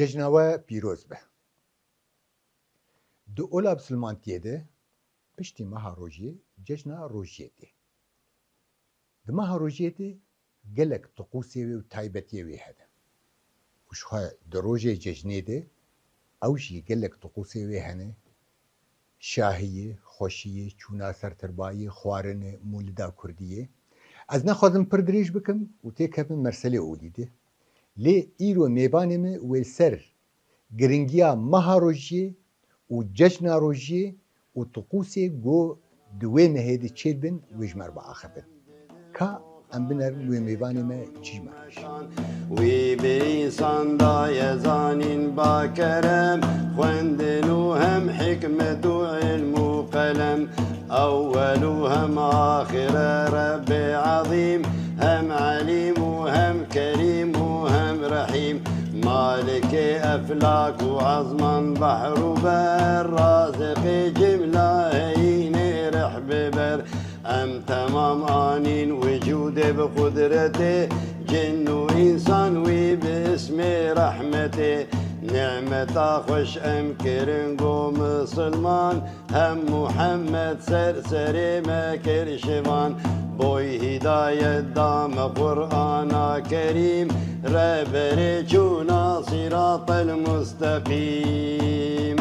Cejnawe pîroz be. Di ola Silmantiyê de piştî meha rojiyê cejna rojiyê tê. Di meha rojiyê tê gelek tiqûsê wê û taybetiyê wê hene. Û di rojê cejnê de ew jî gelek tiqûsê wê hene, şahiyê, xweşiyê, çûna ser tirbayê, xwarinê, mûlida Kurdiyê. Ez nexwazim pir dirêj bikim û têkevim Merselê Olî de. Lê îro mêvanê me wê ser giringiya meha rojiyê û cejna rojiyê û tiqûsê got di wê mehê de çêdibin wê ji me re biaxivin. Ka em binerin wê mêvanê me çi ji me re hişin. Wî bi însan da yezanîn bakerem, xwendin û hem hikmet û ilm û qelem. Ewwel û hem axir e Rebbê ezîm, hem elîm û hem kerîm û hem rehîm. Malikê eflak û ezman behr û ber, razıkê cimla heyînê rehbiber. Em temam anîn vücudê bi kudretê, cin û însan wî bi ismê rehmetê. Nimeta xweş em kirin got Misilman, hem Muhammed serserê me kir şivan. Boy hidayet da me Qur'ana Kerîm, rehberê çûna sîratel mustekîm.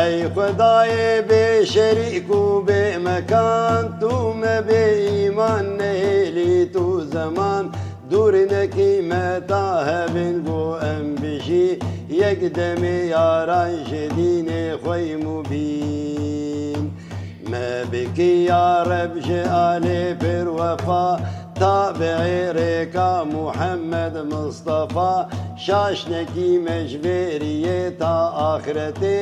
Ey Xwedayê bê şerîk û bê mekan, tu me bê îman nehêlî tu zeman. Dûr nekî me ta hevin got em bijî, yek demê yaran ji dînê xwe mubîn. Me bikî ya Reb ji alê pêrwefa, tabiعê rêka Muhammed Mustafa. Şaşnekî mecveriyê ta axiretê,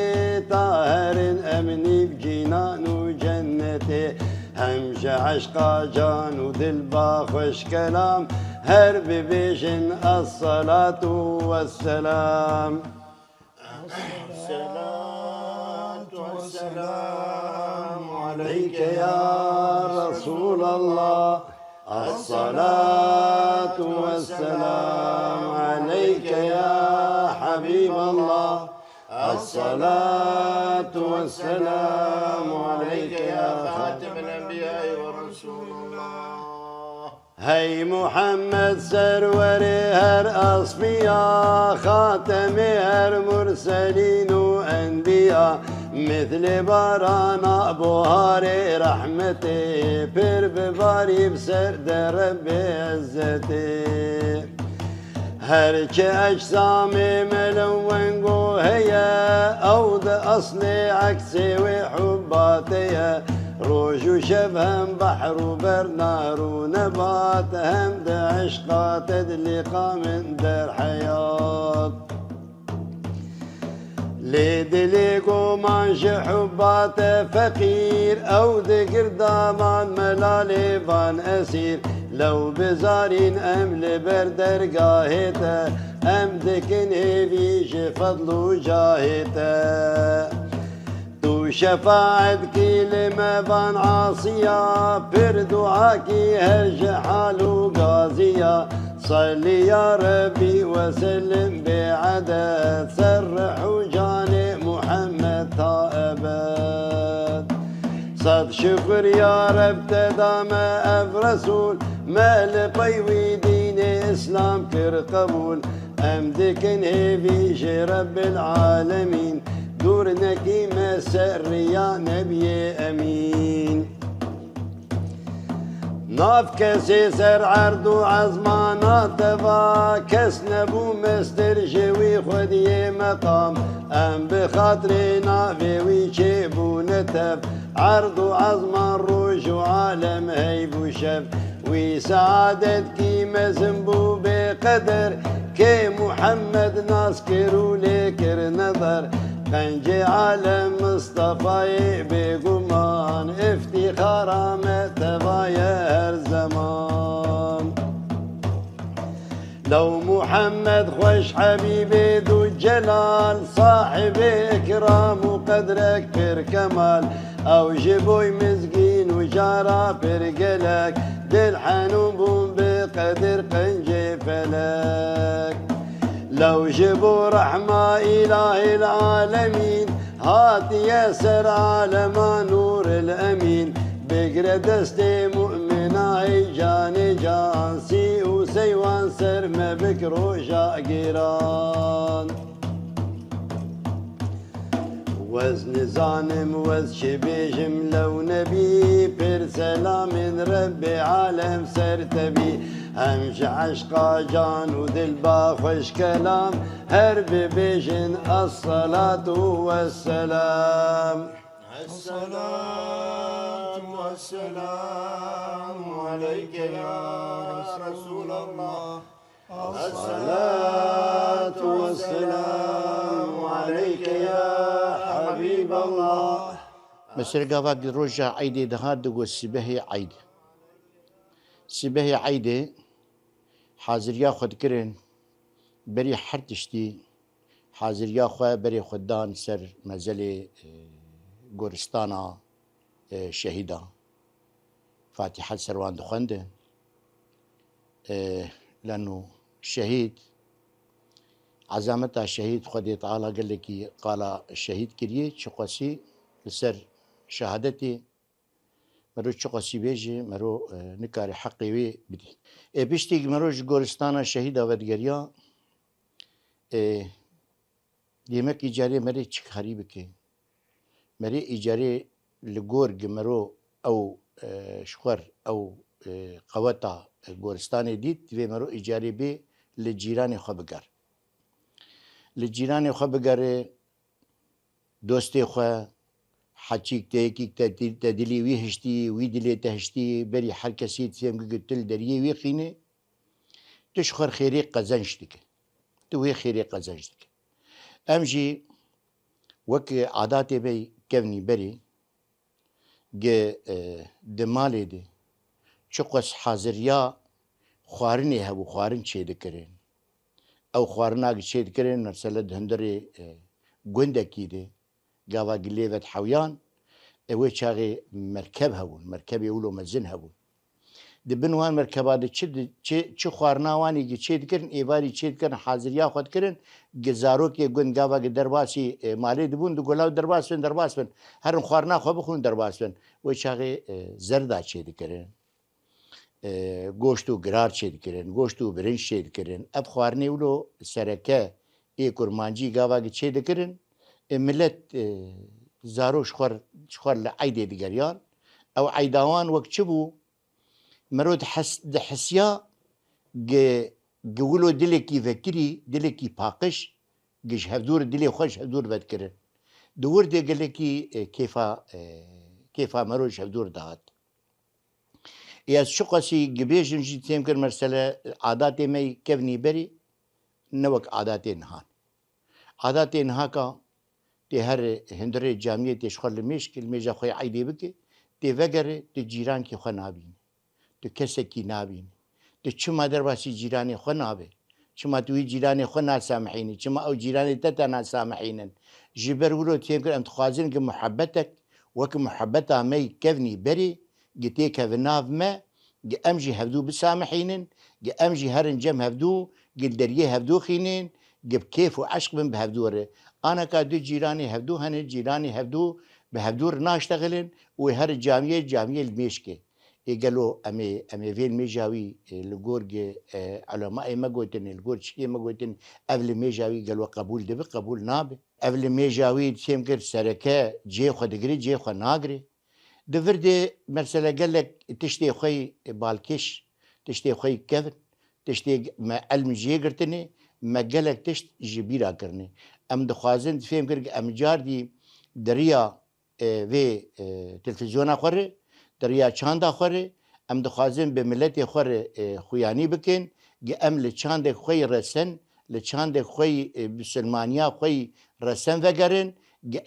ta herin emnî cînan û cennetê. Hem ji eşqa can û dil ba xweş kelam, her bibêjin es-salatu vesselam. Es-salatu vesselamu aleyke ya Resulallah. الصلاة والسلام عليك يا حبيب الله. الصلاة والسلام عليك يا خاتم الأنبياء ورسول الله. هي محمد سرور هر أصفياء، خاتم هر مرسلين وأنبياء. مثل بارانا بهار رحمتي، بر بباري بسرد رب عزتي. هرچه اجسامي ملون گو هيا، او ده اصل عكسي وحباتي. روج وشب هم بحر وبر نار ونبات، هم ده عشقات تدليقا من در حياة. لدليقو مانش حبات فقير، او ده قردامان ملالي فان اسير. لو بزارين ام لبر درگاهتا، ام دكن هيفيش فضل جاهتا. تو شفاعت کی لما بان عاصيا، پر دعاكي هرج حالو غازيا. صلي يا ربي وسلم بعدد، سرح جاني محمد تا أبد. صد شكر يا رب تدام أف رسول، مال قيوي دين إسلام كر قبول. أمدكن هيفيش رب العالمين، دور نكي مسر يا نبي أمين. ناف كسي سر عرض عزمانات دفا، كس نبو مستر جوي خدي مقام. ام بخاطري نافي ويشيبو نتف، عرض عزمان روج وعالم هيبو شف. وي سعادت كي مزنبو بقدر، كي محمد ناس كرو لكر نظر. قنجي عالم مصطفى بقمان، افتخارا متبايا هر زمان. لو محمد خوش حبيبي ذو الجلال، صاحب إكرام وقدرك بر كمال. أو جبوي مزقين وجارة برقلك، دل حنون بون بقدر قنجي فلك. لو جبوا رحمة إله العالمين هات ياسر على ما نور الأمين بقرا دستي مؤمنة جاني جانسي وسيوان سر ما بكرو شاقيران وزن زانم وز شبيجم لو نبي بير سلام من ربي عالم سرتبي همش عشقا جان ودلبا خوش كلام هرب بيجن الصلاة والسلام الصلاة والسلام عليك يا رسول الله الصلاة والسلام عليك يا حبيب الله مسرقا واقد رجع عيدي دهاد والسبه عيدي سبه عيدي حاضر ياخد كرن بري حرتشتي حاضر ياخد بري خدان سر مزلي گورستانا شهيدا فاتحة سروان دخنده لأنه شهيد عزامتها شهيد خدي تعالى قال لك قال الشهيد كريه شقسي لسر شهادتي مرو شقسي بيجي مرو نكاري حقي وي بدي بيشتي مروج گورستانا شهيدا ودگريا ديمك إجاري مري چك خريبك مري إجاري لغورج مرو أو شخور أو قوتا گورستاني ديت في مرو إجاري بي لجيراني خبقر لجيراني خبقر دوستي خو حچيك تيكيك تدلي ويهشتي ويدلي تهشتي بري هر كسي تسيم قتل دريه ويخيني تشخر خيري قزنشتك توي خيري قزنشتك أمجي وك عاداتي بي كفني بري جه دمالي دي چقص حاضريا خوارني هبو خوارن چه دكرين او خوارناك چه دكرين مرسلة هندري گوندكي دي قاوا قليفت حويان اوه چاغي مركب هبون مركب يولو مزن هبون دي بنوان مركبات چه خوارناواني جي چه دكرين ايواري چه دكرين حاضريا خود كرين گزاروك گوند قاوا درباسي مالي دبون دو قلاو درباس بن هرن خوارنا خو بخون درباس بن اوه چاغي زردا چه دكرين گوشتو گرار چه دکرن گوشتو برنج چه دکرن اب خوارنی ولو سرکه ای کرمانجی گاوا چه دکرن ملت زارو شخور لعیده دیگریان او عیداوان وقت چبو مرود حسیا گولو دلکی فکری دلکی پاقش گش هفدور دلی خوش هفدور بد کرن دور دی گلکی کیفا مرود هفدور داد يا شقسي جبيجن جي تيمكن مرسلة عاداتي مي كفني بري نوك عاداتي نهان عاداتي نهاكا تي هر هندري جامية تشخل المشكل ميجا خوي عيدي بكي تي وغر تي جيران كي خو نابين تي كسكي نابين تي چما درباسي جيراني خو نابي چما توي جيراني خو ناسامحيني چما او جيراني تتا ناسامحينن جبر ولو تيمكن انت خوازن محبتك وك محبتها مي كفني بري جتي كفناف ما جي امجي هفدو بسامحينن جي امجي هرن جم هفدو جي دريه هفدو خينين جي بكيف وعشق من بهفدوره انا كادو جيراني هفدو هن جيراني هفدو بهفدور ناشتغلن وهر جامية الميشكي قالوا امي فين ميجاوي الجورج علماء ما قلتن الجورج شيء ما قلتن قبل ميجاوي قالوا قبول ده قبول ناب قبل ميجاوي تيمكر سركه جي خو دغري جي خو ناغري دفردي مرسله قال لك تشتي خوي بالكش تشتي خوي كذب تشتي ما علم جيغرتني ما قالك تشت جبيرا كرني ام دخوازن فهم كرك ام جاردي دريا في تلفزيون اخر دريا چاند اخر ام دخوازن بملت اخر خوياني بكن ام لچاند خوي رسن لچاند خوي بسلمانيا خوي رسن وگرن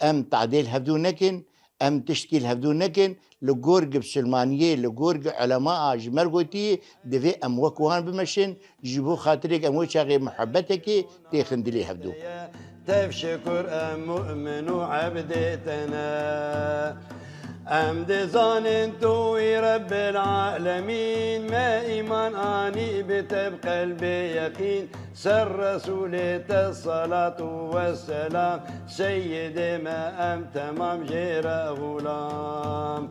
ام تعديل هفدو نكن ام تشكيل هفدو نكن لغورج بسلمانيه لغورج علماء جمرغوتي دفي ام وكوان بمشن جيبو خاطرك ام وشاغي محبتك تيخندلي هفدو تفشكر ام مؤمن وعبدتنا ام دزان توي رب العالمين ما ايمان اني بتبقى البيقين سر رسولة الصلاة والسلام سيدي ما ام تمام جيرا غلام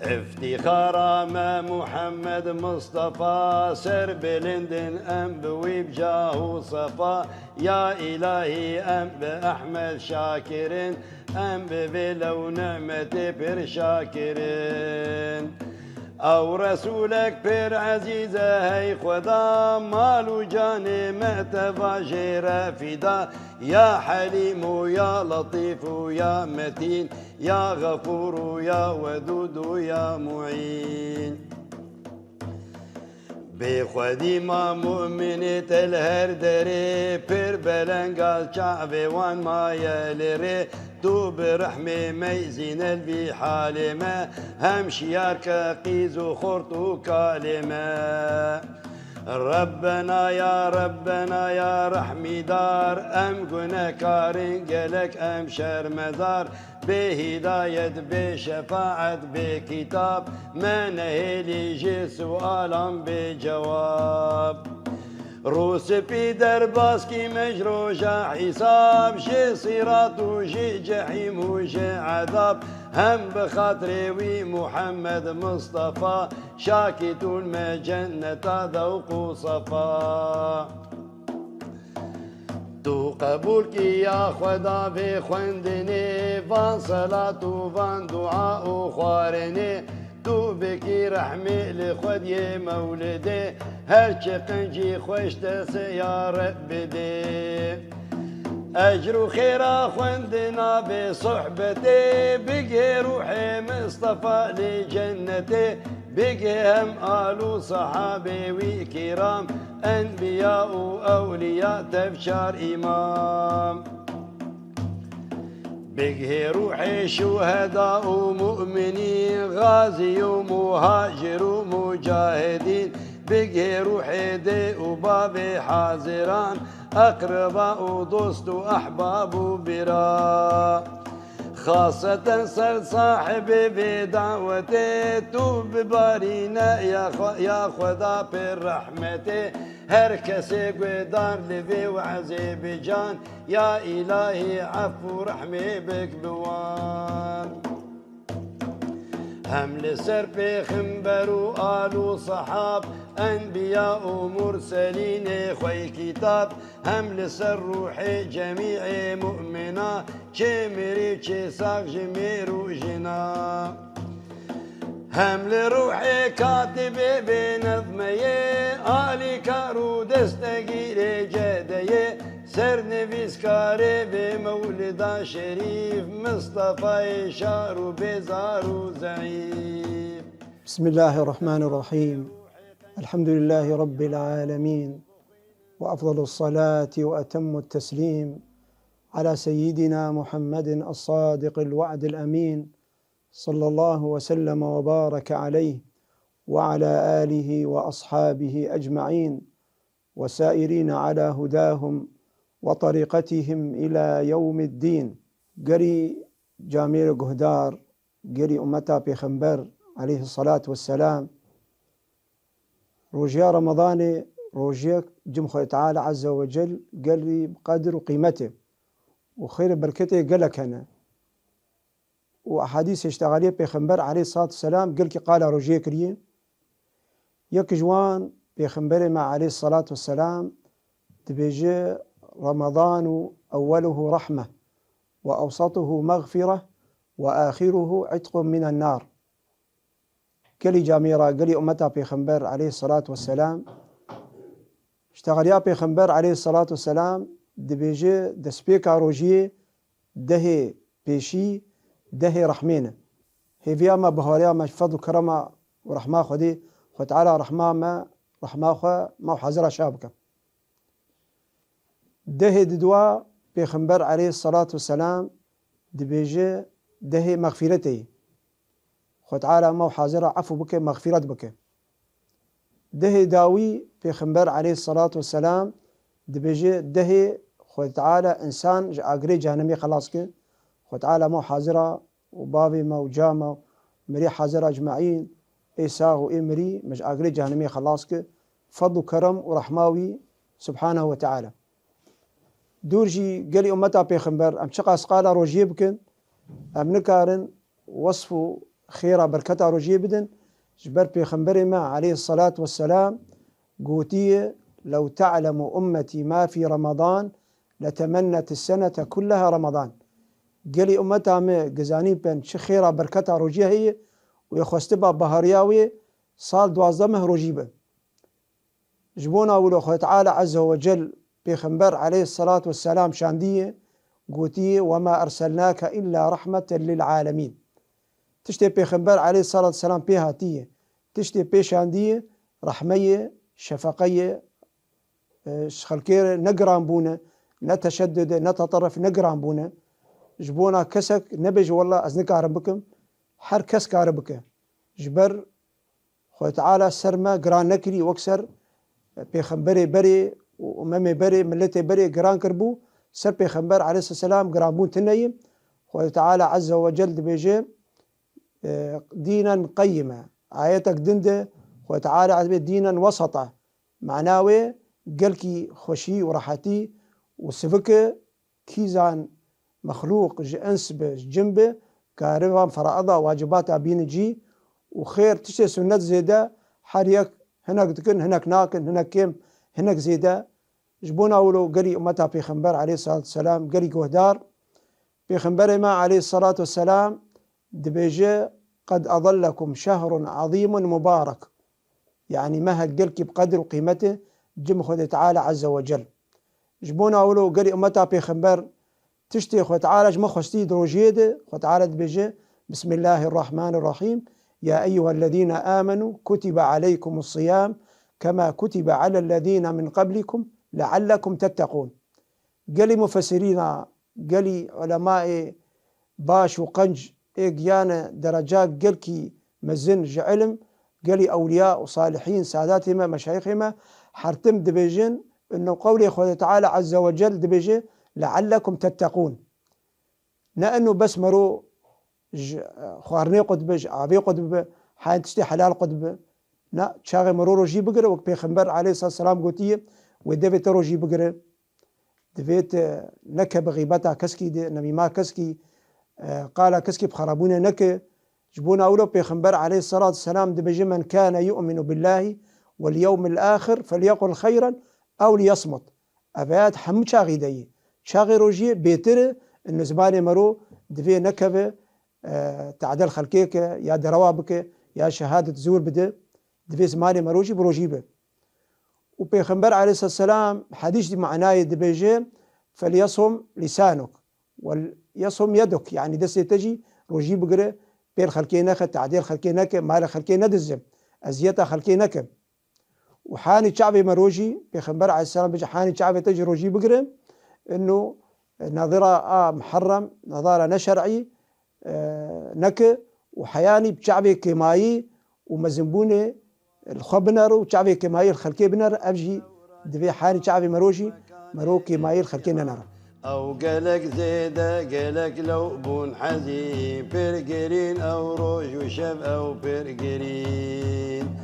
افتخار ما محمد مصطفى سر بلندن ام بويب جاه صفا يا الهي ام باحمد شاكرين ام ببلو نعمتي بر شاكرين او رسولك بر عزيزه هي خدا مال وجاني معتبى جيرا فدا يا حليم يا لطيف يا متين يا غفور يا ودود يا معين بخودی ما مؤمنت الهر دری پر بلنگال شعبی وان ما یلری تو برحمه میزین البی حالمه هم شیار که قیز و خورت و کالمه ربنا يا رحمي دار ام گناهکارین گلک ام شرمدار بهداية بشفاعة بكتاب ما نهيلي جي سؤالا بجواب روس بي درباس كي مجروجة حساب جي صراط وجي جحيم وجي عذاب هم بخاطري وي محمد مصطفى شاكت المجنة ذوق صفا تو قبول کی یا خدا به خوندنی وان صلات و وان دعا و خوارنی تو بکی رحمی لخودی مولده هر چه قنجی خوش دست یا رب ده اجر و خیرا خوندنا به صحبته بگی روح مصطفى لجنته بگی هم آل صحابه و کرام انبیاء و اولیاء تفشار امام بگی روح شهداء و مؤمنین غازی و مهاجر و مجاهدین بگی روح ده و باب حاضران اقرباء و دوست و احباب و برا خاصة سر صاحب بدعوته تو ببارينا يا خدا بالرحمته هر كسي قدار لبي وعزيب جان يا إلهي عفو رحمي بك بوان هم لسر بخنبر وآل صحاب أنبياء ومرسلين خوي كتاب هم لسر روحي جميع مؤمنا جميري جساق جمير وجنا هم لروحي كاتب بنظمي آلي كارو دستقير جدي سر نفيس كاري بمولدا شريف مصطفى شارو بزارو زعيم بسم الله الرحمن الرحيم الحمد لله رب العالمين وأفضل الصلاة وأتم التسليم على سيدنا محمد الصادق الوعد الأمين صلى الله وسلم وبارك عليه وعلى آله وأصحابه أجمعين وسائرين على هداهم وطريقتهم إلى يوم الدين قري جامير قهدار قري أمتا بخنبر عليه الصلاة والسلام روجيا رمضان روجيا جمخه تعالى عز وجل قال لي بقدر وقيمته وخير بركته قالك أنا وأحاديث اشتغالية بيخنبر عليه الصلاة والسلام قال كي قال روجيا كريم يك جوان بيخنبر مع عليه الصلاة والسلام تبيجي رمضان أوله رحمة وأوسطه مغفرة وآخره عتق من النار قالي جاميرا قالي أمتها بيخنبر عليه الصلاة والسلام اشتغاليا بيخنبر عليه الصلاة والسلام دبيجي دسبيكا روجيه دهي بيشي دهي رحمينه هي فياما بهوريا ما فضل كرما ورحمة خدي وتعالى رحمة خو ما حزر شابكه دهي ددوا بيخنبر عليه الصلاة والسلام دبيجي دهي مغفرتي وتعالى ما حازر عفو بك مغفرة بك دهي داوي بيخنبر عليه الصلاة والسلام دبيجي دهي وتعالى إنسان أقري جهنمي خلاص كي وتعالى ما حازرة وبابي ما وجامة مري حاضر أجمعين إيساغ إمري مش أقري جهنمي خلاصك فضل كرم ورحماوي سبحانه وتعالى دورجي قالي أمتا بيخنبر أم شقا سقالا روجي بكن أم نكارن وصفو خيرا بركتا روجي بدن جبر بيخنبر ما عليه الصلاة والسلام قوتي لو تعلم أمتي ما في رمضان لتمنت السنة كلها رمضان قالي أمتا ما قزاني بين شخيرا بركتا روجي هي ويخوستبا بهارياوي صال دوازدمه روجيبه جبونا ولو خو تعالى عز وجل بيخنبر عليه الصلاة والسلام شاندية قوتي وما أرسلناك إلا رحمة للعالمين تشتي بيخنبر عليه الصلاة والسلام بيهاتية تشتي بيشاندية رحمية شفقية خلكير نقران بونا نتشدد نتطرف نقران بونا جبونا كسك نبج والله أزنك عربكم حر كسك عربك جبر خو تعالى سرما قران نكري وكسر بيخنبري بري ومامي بري ملتي بري قران كربو سر بيخنبر عليه الصلاة والسلام قران بون تنيم خو تعالى عز وجل بيجي دينا قيمة آياتك دنده خو تعالى عز دينا وسطة معناوي قلكي خوشي وراحتي وسفك كيزان مخلوق انس بجنبه كارفان فرائضة واجبات بين جي وخير تشتي سنة زيادة حريك هناك تكن هناك ناكن هناك كيم هناك زيادة جبونا ولو قري أمتها بيخنبر عليه الصلاة والسلام قري قهدار بيخنبر ما عليه الصلاة والسلام دبيجي قد أظلكم شهر عظيم مبارك يعني ما هالقلك بقدر وقيمته جم خذ تعالى عز وجل جبونا ولو قري أمتها بيخنبر تشتي خو تعالى جم خستي دروجيده خو تعالى دبيجي بسم الله الرحمن الرحيم يا أيها الذين آمنوا كتب عليكم الصيام كما كتب على الذين من قبلكم لعلكم تتقون قالي مفسرين قالي علماء باش وقنج إيقيانا درجات قالكي مزنج علم قالي أولياء وصالحين ساداتهما مشايخهما حرتم دبيجين إنه قولي خذ تعالى عز وجل دبيجي لعلكم تتقون لأنه بس مرو خوارني قطبج عبي قطب حين تشتي حلال قطب لا شاغي مرو روجي بقرا وك بيخنبر عليه الصلاة والسلام قوتيه ودفت روجي بقرا دفت نكا بغيبتا كسكي نبي ما كسكي قال كسكي بخرابونا نكا جبونا أولو بيخنبر عليه الصلاة والسلام دبجي من كان يؤمن بالله واليوم الآخر فليقل خيرا أو ليصمت أبيات حم شاغي دي شاغي روجي بيتر إن زباني مرو دفي نكبه تعدل خلكيك يا دروابك يا شهادة زور بده دفي زماني مروجي بروجيبه وبيخنبر عليه الصلاة والسلام حديث دي معناه دبيجي فليصم لسانك وليصم يدك يعني دسي تجي روجي بقرة بين خلكينك تعديل خلكينك مال خلكينا دزم أزيتا خلكينك وحاني شعبي مروجي بيخنبر عليه السلام بيجي حاني شعبي تجي روجي بقرة إنه نظرة محرم نظارة نشرعي نك وحياني بشعبي كماي ومزنبوني الخبنر وشعبي كماي الخلكي بنر أبجي دبي حاني شعبي مروجي مرو كماي الخلكي ننر أو قالك زيدة قالك لو بون حزين برقرين أو روج وشب أو برقرين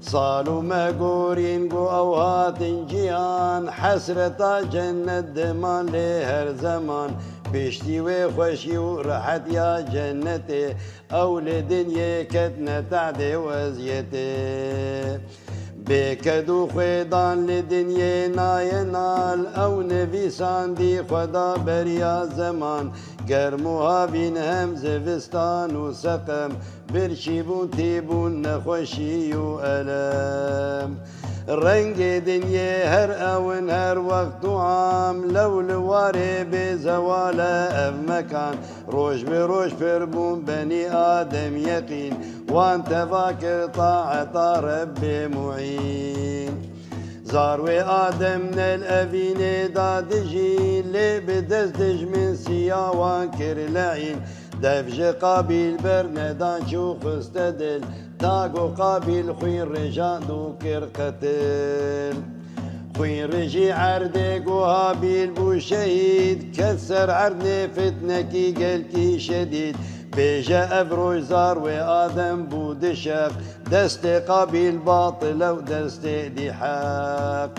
صالوا مقورين قو أوهات جيان حسرة جنة دمان لهر زمان بشتي وخوشي ورحت يا جنتي أو لدنيا كتنا تعدي وزيتي بكدو خيدان لدنيا ناينال أو نفيسان دي خدا بريا زمان قرموها بين هم زفستان وسقم برشيبون تيبون نخوشي وألم رنگ دنيا هر أون هر وقت وعام لو لواري بزوال أف مكان روش بروش فربون بني آدم يقين وانت فاكر طاعة ربي معين زاروي آدم من الأفين دادجي اللي بدزدج من سياوان كر لعين دفج قابيل برندان شو خستدل تاقو قابيل خوين رجان دو كر قتل خوين رجي عردك وهابيل بو شهيد كسر عرني فتنكي قلكي شديد بيجا افروج زار وآدم بود شق دست قابيل باطل ودست دي حق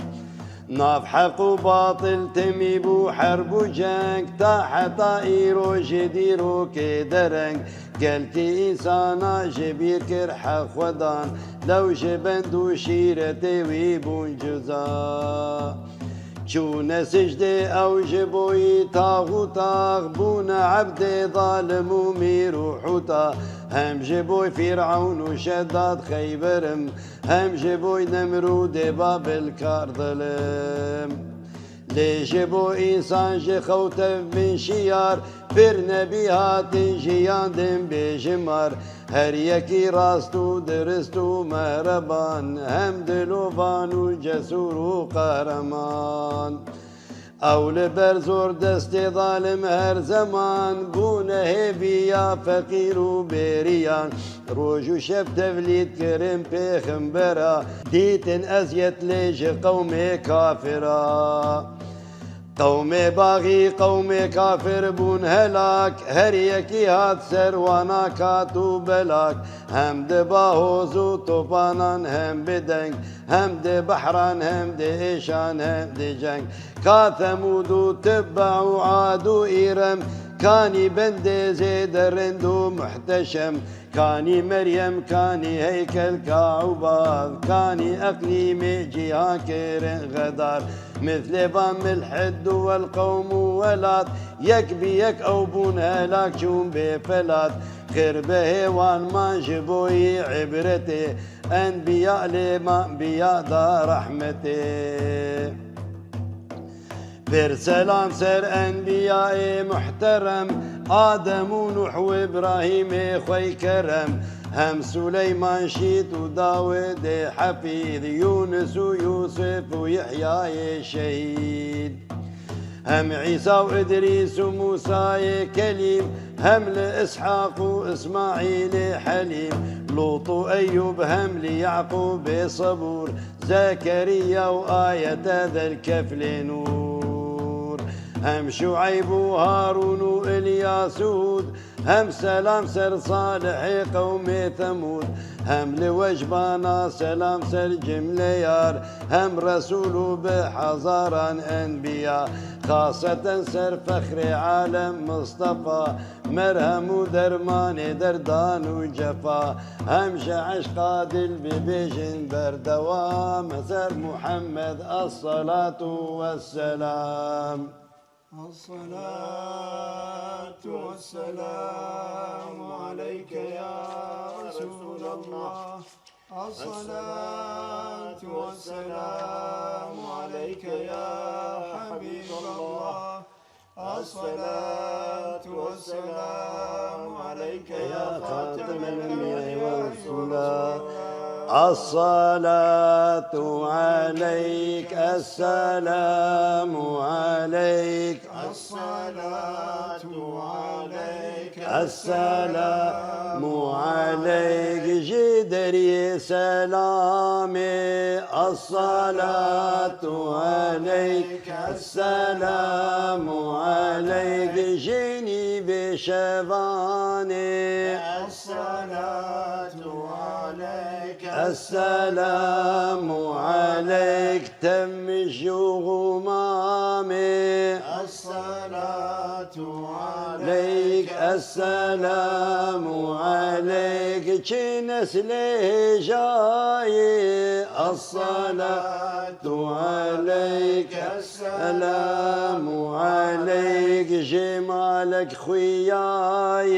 ناف حق وباطل تميب وحرب وجنگ تا حتى ايرو جديرو كدرنگ قلتي إنسانا جبير كر حق ودان لو جبندو شيرتي ويبون جزا چون سجده او جبوی تاغوتاغ بون عبد ظالم و میروحوتا هم جبوی فرعون و شداد خیبرم هم جبوی نمرود بابل کار ظلم لی جبو انسان جی خوتف من شیار پر نبی هاتن جیاندن بجمار هر یکی راست و درست و مهربان هم دلوبان و جسور و قهرمان اول بر زور دست ظالم هر زمان بونه هبیا فقیر و بریان روز و شب تولید کرم پیغمبرا دیتن ازیت لیج قوم کافرا قوم باغی قوم کافر بون هلاک هر یکی هات سروانا کاتو بلاک هم ده باهوز و توپانان هم بدنگ هم ده بحران هم ده ایشان هم ده جنگ کا ثمود و تبع و عاد و ایرم كاني بند زيد الرندو محتشم كاني مريم كاني هيكل كعباد كاني أقليم جهة كيرن غدار مثل بام الحد والقوم ولات يك بيك أو بون هلاك شوم بفلات خير بهوان ما جبوي عبرتي أنبياء لما أنبياء دا رحمتي برسلام سر أنبياء محترم آدم ونوح وإبراهيم خوي كرم هم سليمان شيت وداود حفيظ يونس ويوسف ويحيى شهيد هم عيسى وإدريس وموسى كليم هم لإسحاق وإسماعيل حليم لوط وأيوب هم ليعقوب صبور زكريا وآية ذا الكفل نور هم شعيب وهارون وإلياس هود هم سلام سر صالح قوم ثمود هم لوجبانا سلام سر جمليار هم رسول بحضارا أنبياء خاصة سر فخر عالم مصطفى مرهم ودرمان دردان وجفا هم شعش قادل ببيجن بردوام سر محمد الصلاة والسلام الصلاة والسلام عليك يا رسول الله الصلاة والسلام عليك يا حبيب الله الصلاة والسلام عليك يا خاتم الأنبياء والرسل الصلاة عليك السلام عليك الصلاة عليك السلام عليك جدري سلامي الصلاة عليك السلام عليك جيني بشفاني الصلاة عليك السلام عليك تمش غمامي الصلاة عليك السلام عليك جنس ليه جاي الصلاة عليك السلام عليك جمالك خياي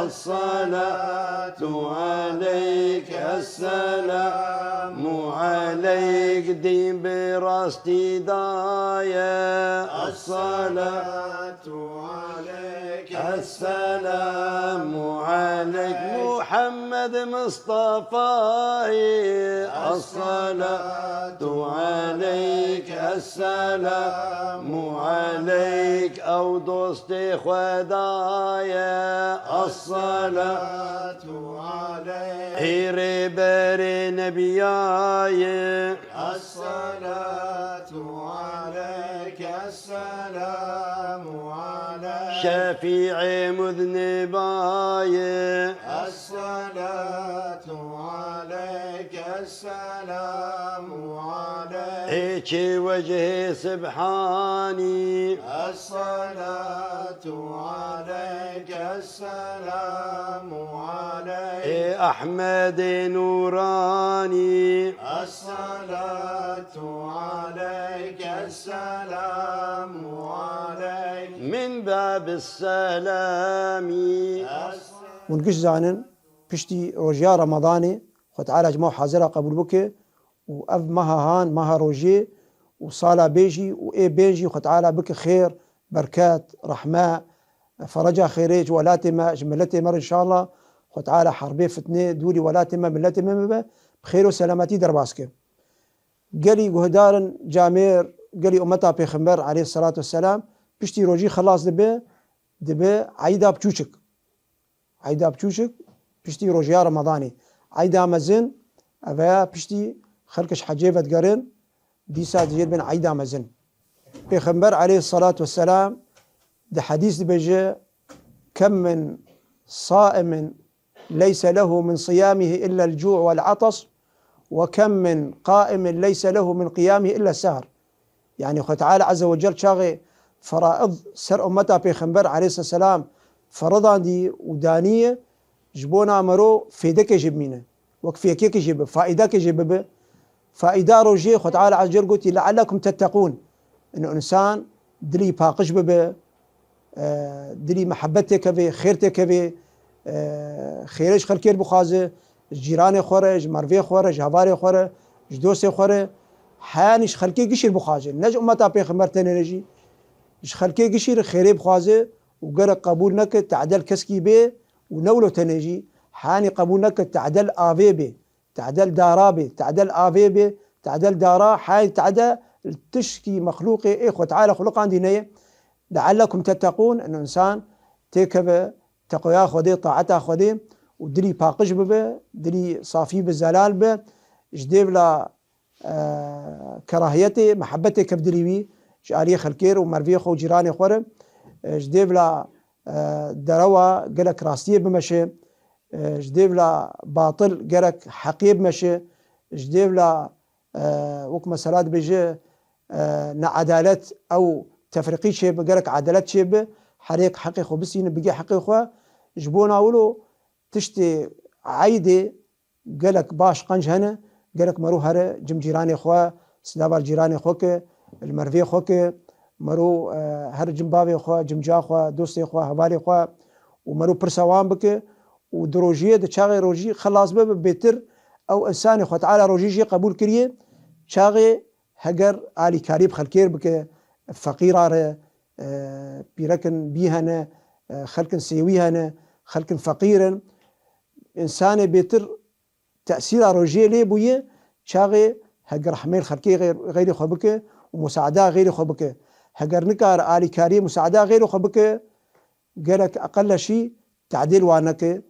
الصلاة عليك السلام عليك دين براستي داية الصلاة عليك السلام عليك محمد مصطفى الصلاة عليك السلام عليك أو دوستي خدايا الصلاة عليك ربر نبياي الصلاة عليك السلام عليك شفيع مذنباي الصلاة عليك السلام عليك هيك وجهي سبحاني الصلاة عليك السلام عليك أحمد نوراني الصلاة عليك السلام عليك من باب السلام ونقش زانن بشتي روجيا رمضاني خو تعالى جماعة حاضرة قبول بك وأف مها هان مها روجي وصالة بيجي وإيه بيجي خو تعالى بك خير بركات رحمة فرجا خيريج ولاتما جملتي مر إن شاء الله خو تعالى حربي فتنة دولي ولاتما ملتي مبا بخير وسلامتي درباسك قالي قهدارن جامير قالي أمتا بيخمبر عليه الصلاة والسلام بشتي روجي خلاص دبي عيدا بچوچك عيدا بچوچك بشتي روجيا رمضاني عيدا مزن أبا بشتي خلقش حجيبة قرن ديسا دجير بن عيدا مزن بيخمبر عليه الصلاة والسلام ده حديث بيجي كم من صائم ليس له من صيامه إلا الجوع والعطش وكم من قائم ليس له من قيامه إلا السهر يعني خو تعالى عز وجل شاغي فرائض سر أمتا بيخمبر عليه الصلاة والسلام فرضان دي ودانية جبونا مرو فيدك يجيب مينه وكفيك يجيب فائدك يجيب فائدة روجي خو تعالى عز وجل قلت لعلكم تتقون إنه إنسان دلي باقش ببه دلي محبتك به خيرتك به خيرش خلكير بخازه جيران خورج مرفي خورج هواري خورج جدوسي خورج حانش خلكي قشير بخازه نج أمتا بيخمبر تنرجي إش خلكي قشير خيري بخازه وقرق قبول نك تعدل كسكي به ونولو تنجي حاني قبول نك تعدل آفي به تعدل دارا به تعدل آفي به تعدل دارا حاني تعدل تشكي مخلوقي إيه خو تعالى خلق عندي نية لعلكم تتقون إنه إنسان تكبه تقويا خودي طاعته خودي ودلي باقش به دلي صافي بالزلال به جديب لا كراهيتي محبتي كبدليوي شعريه خلكير ومرفي خو جيراني خورم جديب لا دروا قالك راستيه بمشي جديب لا باطل قالك حقيب مشي جديب لا وك مسالات بيجي عدالة او تفريقي شيء قالك عدالة شيء حريق حقي خو بسين بقي حقي خو جبونا ولو تشتي عيدي قالك باش قنج هنا قالك مرو هره جم جيراني خو سلابال جيراني خوك المرفي خوك مرو هر جنبابي خو جمجا خو دوستي خو هوالي خو ومرو برسوان بك ودروجيه د چاغي روجي خلاص به بيتر او انسان خو تعالى روجي قبول كريه چاغي هجر علي كاريب خلكير بك فقيره بيركن بيهنا خلكن سيويهنا خلكن فقيرا انسان بيتر تاثير روجي لي بويه چاغي هجر حميل خلكي غير خو بك ومساعده غير خو بك هجر نكار آلي كاري مساعدة غيره خبك قالك أقل شيء تعديل وانك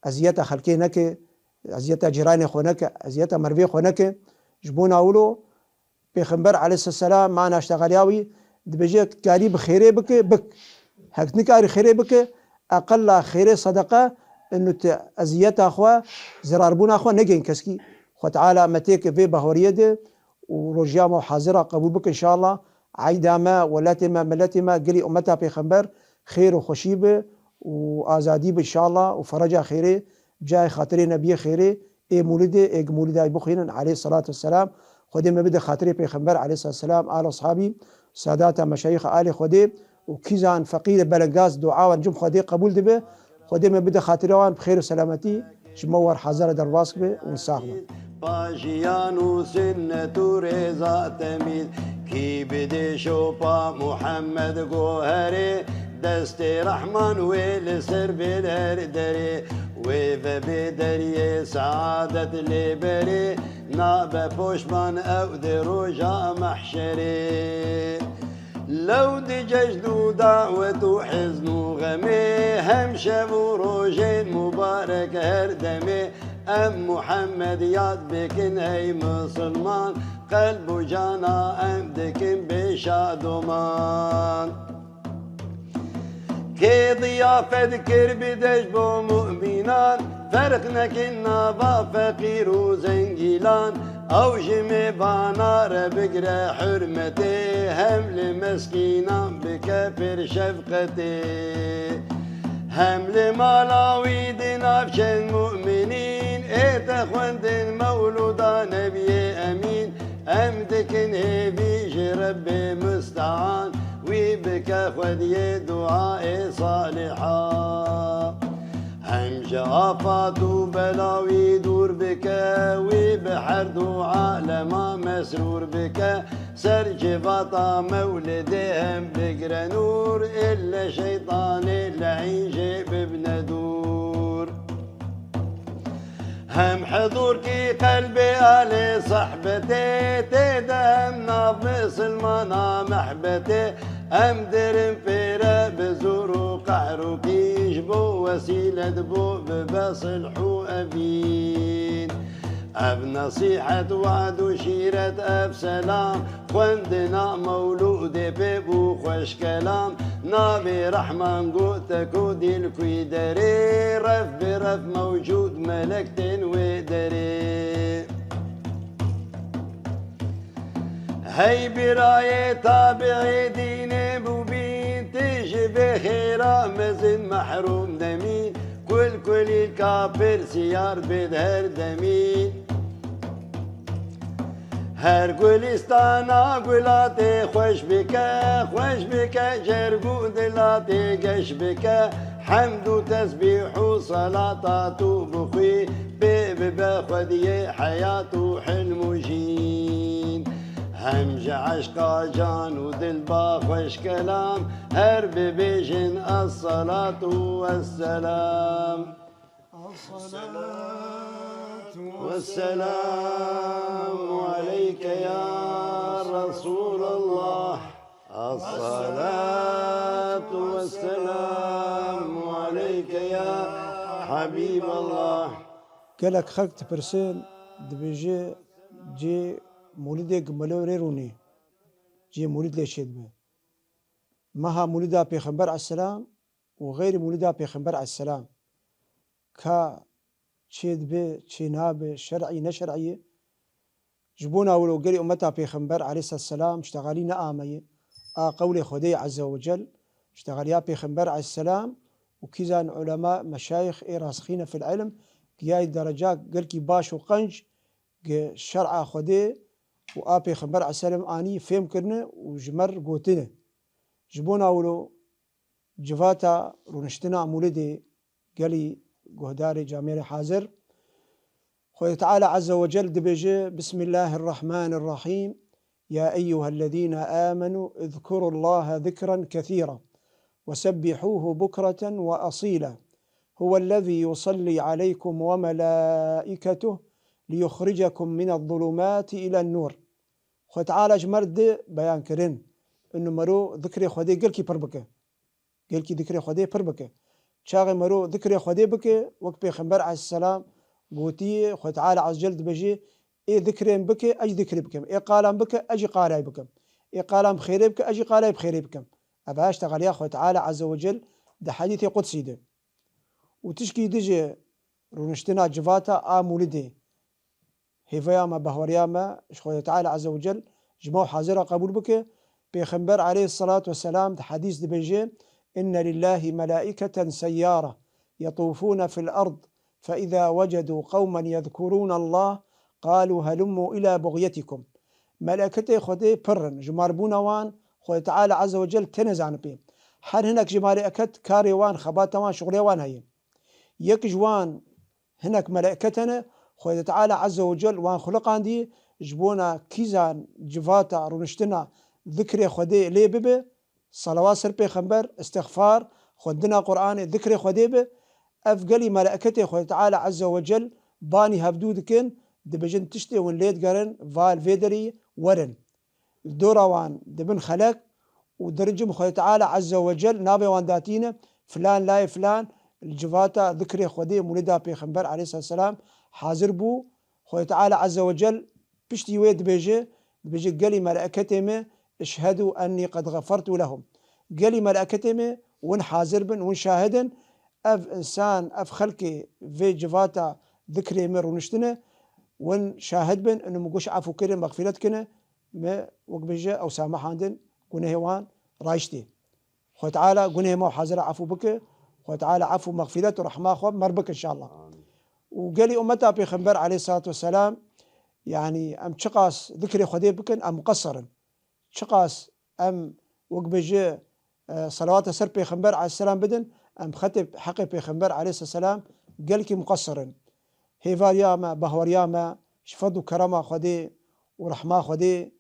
أزيتا خلقينك أزيتا جيراني خونك أزيتا مرفي خونك جبونا أولو بيخمبر عليه السلام معنا اشتغالياوي دبجيك كاري بخيري بك هك نكاري خيري بك أقل خيري صدقة إنه أزيتا أخوة زراربونا أخوة نجين كسكي خو تعالى متيك في بهوريده ورجامة حاضرة قبول بك إن شاء الله عيداما ولاتما ملاتما قلي أمتها بيخمبر خير وخشيبة وآزادي إن شاء الله وفرجا خيري جاي خاطري نبي خيري إيه مولده إيه مولده بخينا عليه الصلاة والسلام خدي ما بدأ خاطري بيخمبر عليه الصلاة والسلام آل أصحابي سادات مشايخ آل خدي وكيزان فقير بلنقاز دعاء ونجم خدي قبول دبه خدي ما بدأ خاطري وان بخير وسلامتي جمور حزارة درباسك به ونساقبه باجيان وسنة رضا تميد كي بدي شوبا محمد جوهري دستي رحمن والسر بدر دري ويف بدري سعادة لبري ناب بوشمان أو دروجا محشري لو دي ججدو دعوة حزن غمي هم شافوا روجين مبارك هردمي أم محمد ياد بكن أي مسلمان قلب و جانا ام دکن بشادمان که ضیافت کر بدش بو مؤمنان فرق نکن نابا فقیر و زنگیلان او جمع بانار بگره حرمته هم لمسکینان بکفر شفقته هم لمالاوی دنافشن مؤمنین ایت خوندن مولودا نبی امین ام دکن هیویج رب مستعان وی بکا خودی دعاء صالحا هم جافات و بلاوی دور بکا وی بحر دعاء لما مسرور بکا سر جفاطا مولدهم بقر نور إلا شيطان اللعين جيب ابن دور هم حضور كي قلبي آلي صحبتي تدهم نافس المنا محبتي أم درم فيرا بزور وقعر وكيجبو وسيلة بو ببصلحو أبين أب نصيحة وعد وشيرة أب سلام خوندنا مولود بيبو خوش كلام نابي رحمن قوتك وديل كويدري رف برف موجود ملكتن ويدري هاي براية تابعي دين بوبين تيجي بخيرا مزن محروم دمين كل الكافر سيار بدهر دمين هر گلستانا گلاتي خوش بك جرگو دلاتي قش بك حمد و تسبيح و صلاة بخوي بخودي حياة و حلم و جين همج عشقا جان و دل با خوش كلام هر ببيجن الصلاة والسلام والسلام عليك يا رسول الله الصلاة والسلام عليك يا حبيب الله قالك خلق تبرسين دبيجي جي مولدك ملوري روني جي مولد ليشيد به مها مولدا پیغمبر عليه السلام وغير مولدا پیغمبر عليه السلام كا تشيد به تشينابه شرعي نشرعي جبونا ولو قري أمتها بيخنبر عليه الصلاة والسلام اشتغالين آمية قول خدي عز وجل اشتغاليا بيخنبر عليه السلام وكيزان علماء مشايخ راسخين في العلم قياي درجات قلكي باش وقنج شرع خدي بيخنبر عليه السلام آني فهم كرنا وجمر قوتنا جبونا ولو جفاتا رونشتنا مولدي قالي قهداري جامعي حاضر خوي تعالى عز وجل دبيجي بسم الله الرحمن الرحيم يا أيها الذين آمنوا اذكروا الله ذكرا كثيرا وسبحوه بكرة وأصيلا هو الذي يصلي عليكم وملائكته ليخرجكم من الظلمات إلى النور خوي تعالى جمرد بيان كرين إنه مرو ذكري خدي قلكي بربكه قلكي ذكري خدي بربكه شاغي مرو ذكري خدي بك وقت بيخنبر عليه السلام قوتي خو تعالى عز وجل بجي إيه ذكرين بك أجي ذكري بكم إيه قالم بك أجي قالاي بكم إيه قالم بخيري بك أجي قالاي بخيري بكم أبا أشتغل يا خو تعالى عز وجل ده حديث قدسي ده وتشكي دجي رونشتنا جفاتا مولدي هيفياما بهورياما خو تعالى عز وجل جماع حاضرة قبول بك بيخنبر عليه الصلاة والسلام ده حديث ده بيجي إن لله ملائكة سيارة يطوفون في الأرض فإذا وجدوا قوما يذكرون الله قالوا هلموا إلى بغيتكم ملائكة خدي برن جمار بونوان خد تعالى عز وجل تنزعن بهم حال هناك جمالئكت كاريوان خباتوان شغليوان هي يك جوان هناك ملائكتنا خد تعالى عز وجل وان خلقان دي جبونا كيزان جفاتا رونشتنا ذكري خدي لي ببه صلوات سر پیغمبر استغفار خدنا قرآن ذكر خديبه أفقلي ملائكته خد تعالى عز وجل باني هبدودكن دبجن تشتي ون ليت قرن فال فيدري ورن الدوروان دبن خلق ودرجم خد تعالى عز وجل نابي وان داتينا فلان لا فلان الجفاتا ذكر خدي مولدا پیغمبر عليه الصلاة والسلام حاضر بو خد تعالى عز وجل بشتي ويد بيجي بيجي قالي ملائكتهم اشهدوا أني قد غفرت لهم. قالي ملائكتهم ون حاضر بن ون شاهدن أف إنسان أف خلقي في جفاتا ذكري مر ونشتنه ون شاهد بن إنه مقوش عفو كده مغفرت كنا ما وقبجة أو سامح عندن كونه هوان رايشتي خو تعالى قونه ما حاضر عفو بك خو تعالى عفو مغفرت ورحمة خو مربك إن شاء الله. وقالي أمتها بيخنبر عليه الصلاة والسلام يعني أم شقاس ذكري خدي بكن أم مقصرا شقاس أم وقبجة صلوات سر بيخنبر عليه السلام بدن أم ختب حقي بيخنبر عليه الصلاة والسلام قالك مقصرا هيفار ياما بهور ياما شفضوا كرامة خدي ورحمة خدي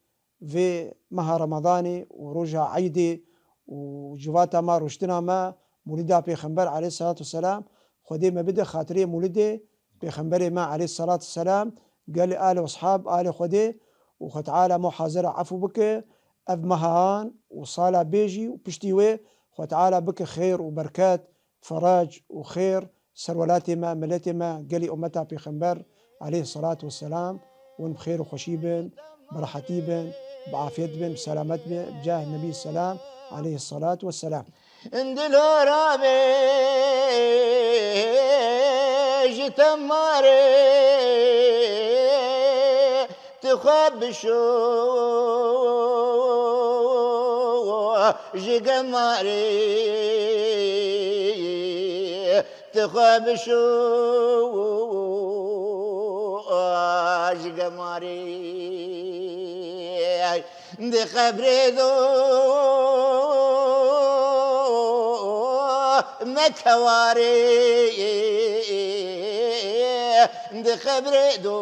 في مها رمضاني ورجع عيدي وجواتا ما رشتنا ما مولدا بيخنبر عليه الصلاة والسلام خدي ما بدأ خاطري مولدي بيخنبري ما عليه الصلاة والسلام قال لي آل وأصحاب آل خدي وختعالى مو حاضرة عفو بك أب مهان وصالة بيجي وبشتيوي وتعالى بك خير وبركات فراج وخير سرولاتي ما ملتي ما قالي أمتها بيخنبر عليه الصلاة والسلام ون بخير وخشيبن برحتيبن بعافيتبن بسلامتبن بجاه النبي السلام عليه الصلاة والسلام. اندلو رابي جتماري تخبشو جقماري تخبشو جقماري دي خبري دو مكواري دي خبري دو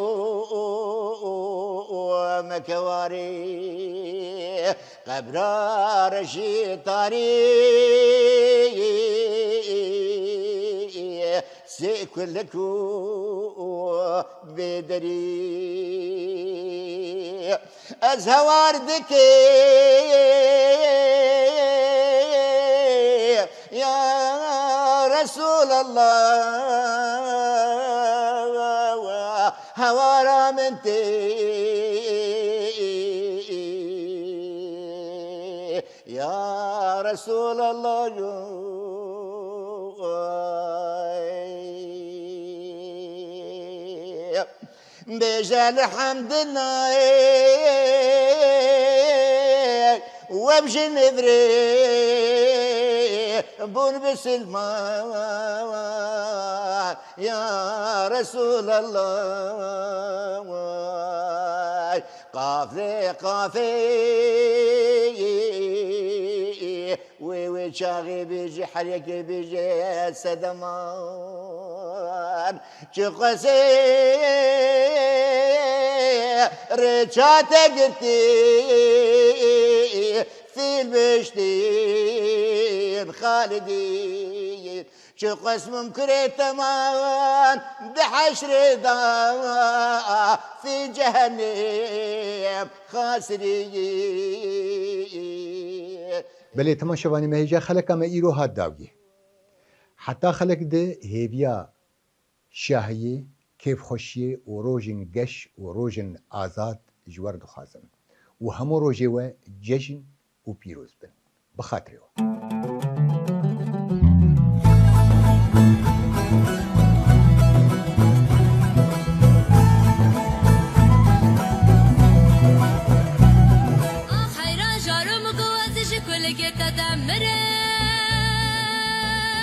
مكواري قبرار شيطاني سيكلكو بدري أزهوار دكي يا رسول الله هوارا منتي يا رسول الله بيجا الحمد لله وبجي نبري بون بسلمان يا رسول الله قافلي قافي وي شاغي بيجي حريك بيجي سدمان شقسي رجعت قلتي في البشتين خالدين شو قسم كريت مان بحشر ضاء في جهنم خاسرين بله تماشاوانی مهیجا خلق اما ایرو هات داوی حتی خلق ده هیویا شاهی کیف خوشی و روژن گش و روژن آزاد جوار دخوازن و همو روژه و جشن و پیروز بن بخاطره